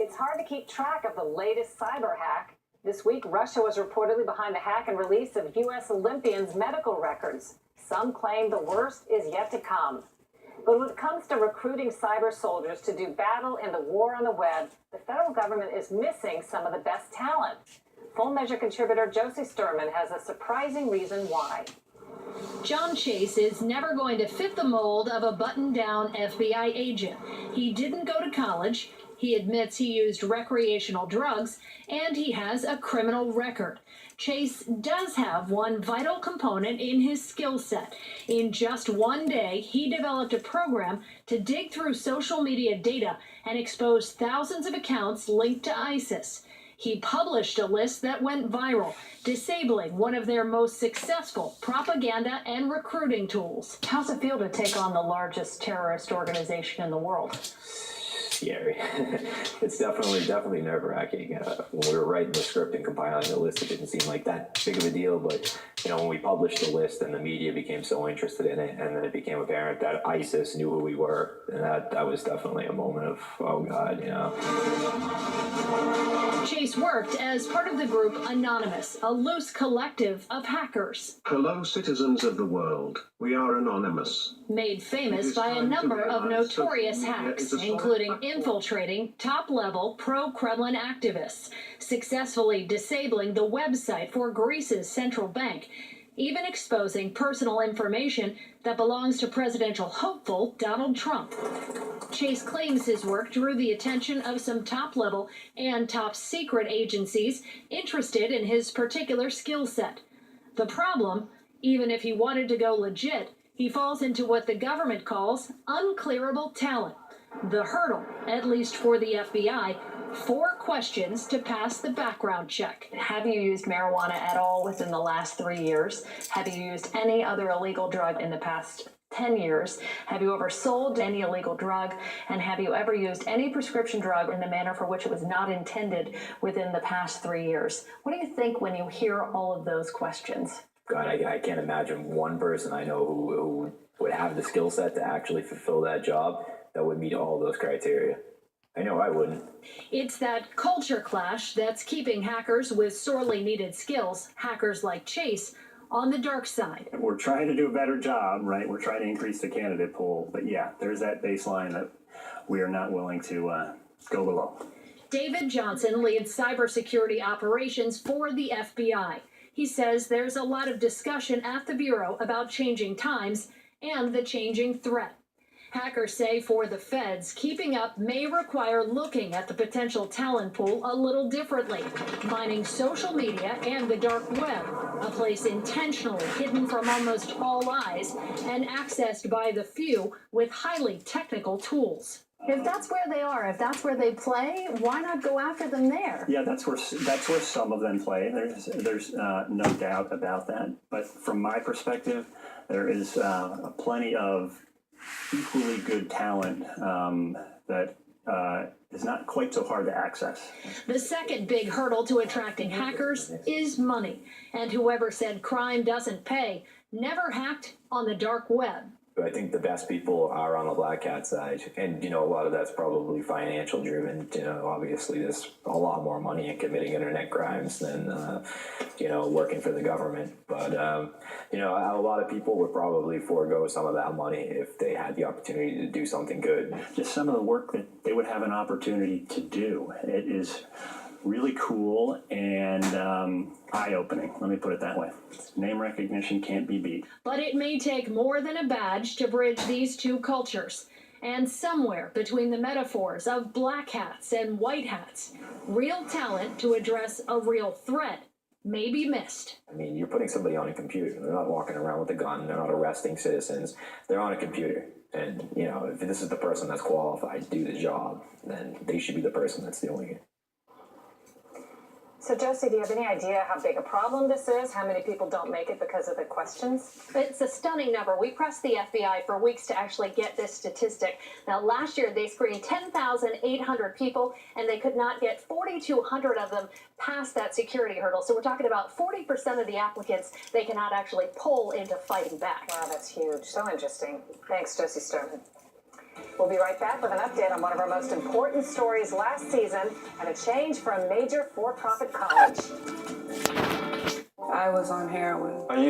It's hard to keep track of the latest cyber hack. This week, Russia was reportedly behind the hack and release of U.S. Olympians' medical records. Some claim the worst is yet to come. But when it comes to recruiting cyber soldiers to do battle in the war on the web, the federal government is missing some of the best talent. Full Measure contributor Josie Sturman has a surprising reason why. John Chase is never going to fit the mold of a buttoned-down FBI agent. He didn't go to college. He admits he used recreational drugs, and he has a criminal record. Chase does have one vital component in his skill set. In just one day, he developed a program to dig through social media data and expose thousands of accounts linked to ISIS. He published a list that went viral, disabling one of their most successful propaganda and recruiting tools. How's it feel to take on the largest terrorist organization in the world? Scary. It's definitely nerve-wracking. When we were writing the script and compiling the list, it didn't seem like that big of a deal, but when we published the list and the media became so interested in it, and then it became apparent that ISIS knew who we were, and that was definitely a moment of, oh God, Chase worked as part of the group Anonymous, a loose collective of hackers. Hello, citizens of the world. We are Anonymous. Made famous by a number of notorious hacks, including infiltrating top-level pro-Kremlin activists, successfully disabling the website for Greece's central bank, even exposing personal information that belongs to presidential hopeful Donald Trump. Chase claims his work drew the attention of some top-level and top-secret agencies interested in his particular skill set. The problem, even if he wanted to go legit, he falls into what the government calls unclearable talent. The hurdle, at least for the FBI, 4 questions to pass the background check. Have you used marijuana at all within the last 3 years? Have you used any other illegal drug in the past 10 years? Have you ever sold any illegal drug? And have you ever used any prescription drug in the manner for which it was not intended within the past 3 years? What do you think when you hear all of those questions? God, I can't imagine one person I know who would have the skill set to actually fulfill that job that would meet all those criteria. I know I wouldn't. It's that culture clash that's keeping hackers with sorely needed skills, hackers like Chase, on the dark side. We're trying to do a better job, right? We're trying to increase the candidate pool. But yeah, there's that baseline that we are not willing to go below. David Johnson leads cybersecurity operations for the FBI. He says there's a lot of discussion at the Bureau about changing times and the changing threat. Hackers say for the feds, keeping up may require looking at the potential talent pool a little differently, mining social media and the dark web, a place intentionally hidden from almost all eyes and accessed by the few with highly technical tools. If that's where they are, if that's where they play, why not go after them there? Yeah, that's where some of them play. There's no doubt about that. But from my perspective, there is plenty of equally good talent that is not quite so hard to access. The second big hurdle to attracting hackers is money. And whoever said crime doesn't pay never hacked on the dark web. I think the best people are on the Black Hat side, and a lot of that's probably financial driven. Obviously there's a lot more money in committing internet crimes than working for the government. But a lot of people would probably forego some of that money if they had the opportunity to do something good. Just some of the work that they would have an opportunity to do. It is really cool and eye-opening, let me put it that way. Name recognition can't be beat. But it may take more than a badge to bridge these two cultures. And somewhere between the metaphors of black hats and white hats, real talent to address a real threat may be missed. I mean, you're putting somebody on a computer. They're not walking around with a gun. They're not arresting citizens. They're on a computer. And, if this is the person that's qualified to do the job, then they should be the person that's doing it. So, Josie, do you have any idea how big a problem this is? How many people don't make it because of the questions? It's a stunning number. We pressed the FBI for weeks to actually get this statistic. Now, last year, they screened 10,800 people, and they could not get 4,200 of them past that security hurdle. So we're talking about 40% of the applicants they cannot actually pull into fighting back. Wow, that's huge. So interesting. Thanks, Josie Sturman. We'll be right back with an update on one of our most important stories last season and a change for a major for-profit college. I was on heroin.